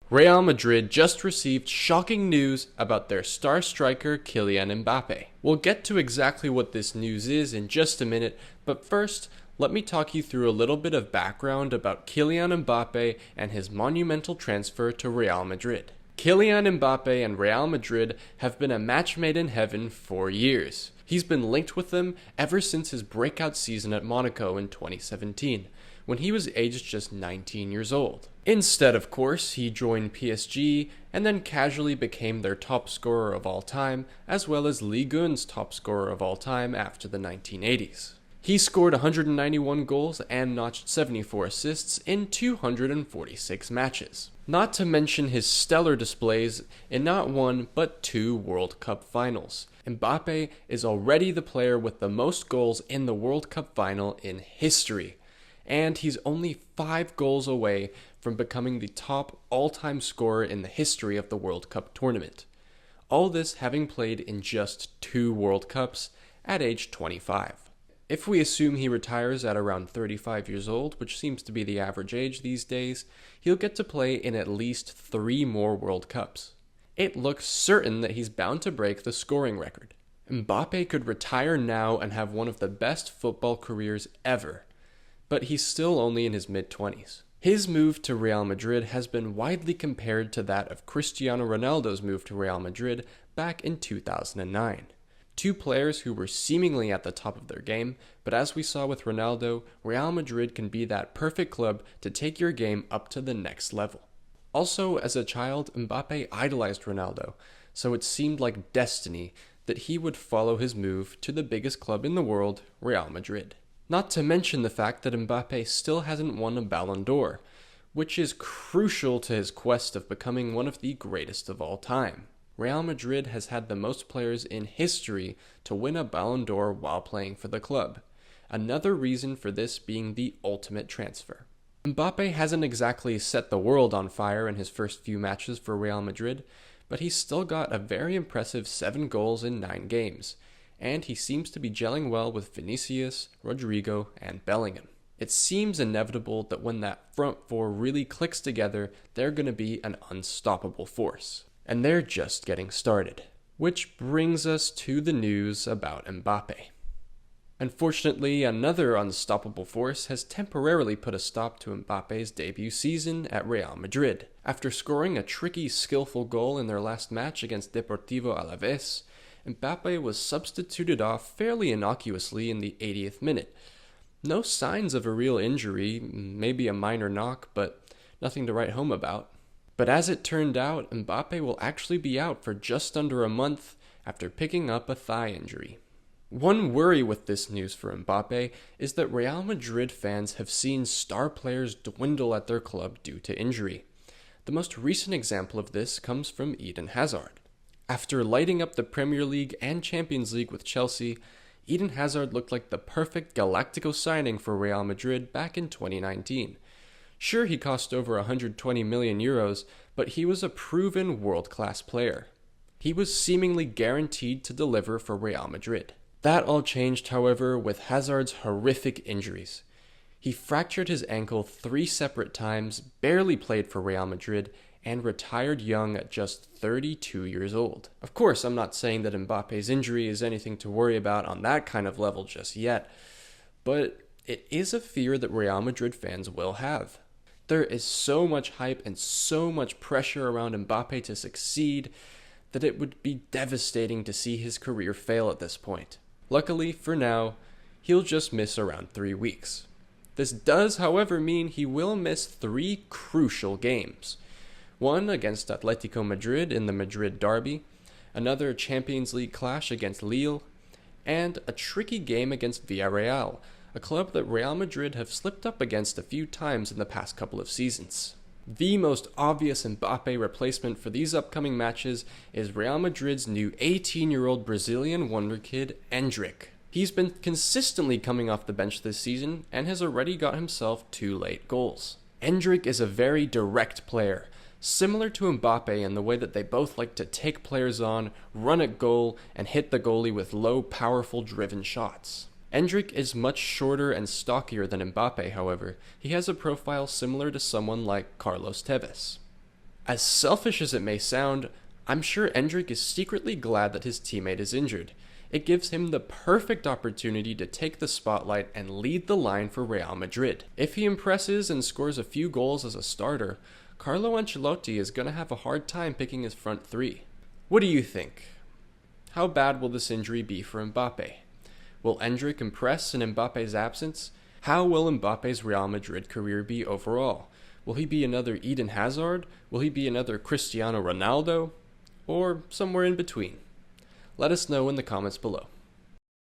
Real Madrid just received shocking news about their star striker Kylian Mbappé. We'll get to exactly what this news is in just a minute, but first, let me talk you through a little bit of background about Kylian Mbappé and his monumental transfer to Real Madrid. Kylian Mbappé and Real Madrid have been a match made in heaven for years. He's been linked with them ever since his breakout season at Monaco in 2017, when he was aged just 19 years old. Instead, of course, he joined PSG and then casually became their top scorer of all time, as well as Ligue 1's top scorer of all time after the 1980s. He scored 191 goals and notched 74 assists in 246 matches. Not to mention his stellar displays in not one but two World Cup finals. Mbappé is already the player with the most goals in the World Cup final in history, and he's only 5 goals away from becoming the top all-time scorer in the history of the World Cup tournament. All this having played in just 2 World Cups at age 25. If we assume he retires at around 35 years old, which seems to be the average age these days, he'll get to play in at least 3 more World Cups. It looks certain that he's bound to break the scoring record. Mbappé could retire now and have one of the best football careers ever, but he's still only in his mid-20s. His move to Real Madrid has been widely compared to that of Cristiano Ronaldo's move to Real Madrid back in 2009. Two players who were seemingly at the top of their game, but as we saw with Ronaldo, Real Madrid can be that perfect club to take your game up to the next level. Also, as a child, Mbappé idolized Ronaldo, so it seemed like destiny that he would follow his move to the biggest club in the world, Real Madrid. Not to mention the fact that Mbappé still hasn't won a Ballon d'Or, which is crucial to his quest of becoming one of the greatest of all time. Real Madrid has had the most players in history to win a Ballon d'Or while playing for the club. Another reason for this being the ultimate transfer. Mbappé hasn't exactly set the world on fire in his first few matches for Real Madrid, but he's still got a very impressive 7 goals in 9 games, and he seems to be gelling well with Vinicius, Rodrigo, and Bellingham. It seems inevitable that when that front four really clicks together, they're going to be an unstoppable force. And they're just getting started. Which brings us to the news about Mbappé. Unfortunately, another unstoppable force has temporarily put a stop to Mbappé's debut season at Real Madrid. After scoring a tricky, skillful goal in their last match against Deportivo Alavés, Mbappé was substituted off fairly innocuously in the 80th minute. No signs of a real injury, maybe a minor knock, but nothing to write home about. But as it turned out, Mbappé will actually be out for just under a month after picking up a thigh injury. One worry with this news for Mbappé is that Real Madrid fans have seen star players dwindle at their club due to injury. The most recent example of this comes from Eden Hazard. After lighting up the Premier League and Champions League with Chelsea, Eden Hazard looked like the perfect Galactico signing for Real Madrid back in 2019. Sure, he cost over 120 million euros, but he was a proven world-class player. He was seemingly guaranteed to deliver for Real Madrid. That all changed, however, with Hazard's horrific injuries. He fractured his ankle 3 separate times, barely played for Real Madrid, and retired young at just 32 years old. Of course, I'm not saying that Mbappé's injury is anything to worry about on that kind of level just yet, but it is a fear that Real Madrid fans will have. There is so much hype and so much pressure around Mbappé to succeed that it would be devastating to see his career fail at this point. Luckily, for now, he'll just miss around 3 weeks. This does, however, mean he will miss 3 crucial games. One against Atletico Madrid in the Madrid derby, another Champions League clash against Lille, and a tricky game against Villarreal, a club that Real Madrid have slipped up against a few times in the past couple of seasons. The most obvious Mbappé replacement for these upcoming matches is Real Madrid's new 18-year-old Brazilian wonder kid, Endrick. He's been consistently coming off the bench this season and has already got himself 2 late goals. Endrick is a very direct player, similar to Mbappé in the way that they both like to take players on, run at goal, and hit the goalie with low, powerful, driven shots. Endrick is much shorter and stockier than Mbappé, however. He has a profile similar to someone like Carlos Tevez. As selfish as it may sound, I'm sure Endrick is secretly glad that his teammate is injured. It gives him the perfect opportunity to take the spotlight and lead the line for Real Madrid. If he impresses and scores a few goals as a starter, Carlo Ancelotti is going to have a hard time picking his front three. What do you think? How bad will this injury be for Mbappé? Will Endrick impress in Mbappe's absence? How will Mbappe's Real Madrid career be overall? Will he be another Eden Hazard? Will he be another Cristiano Ronaldo? Or somewhere in between? Let us know in the comments below.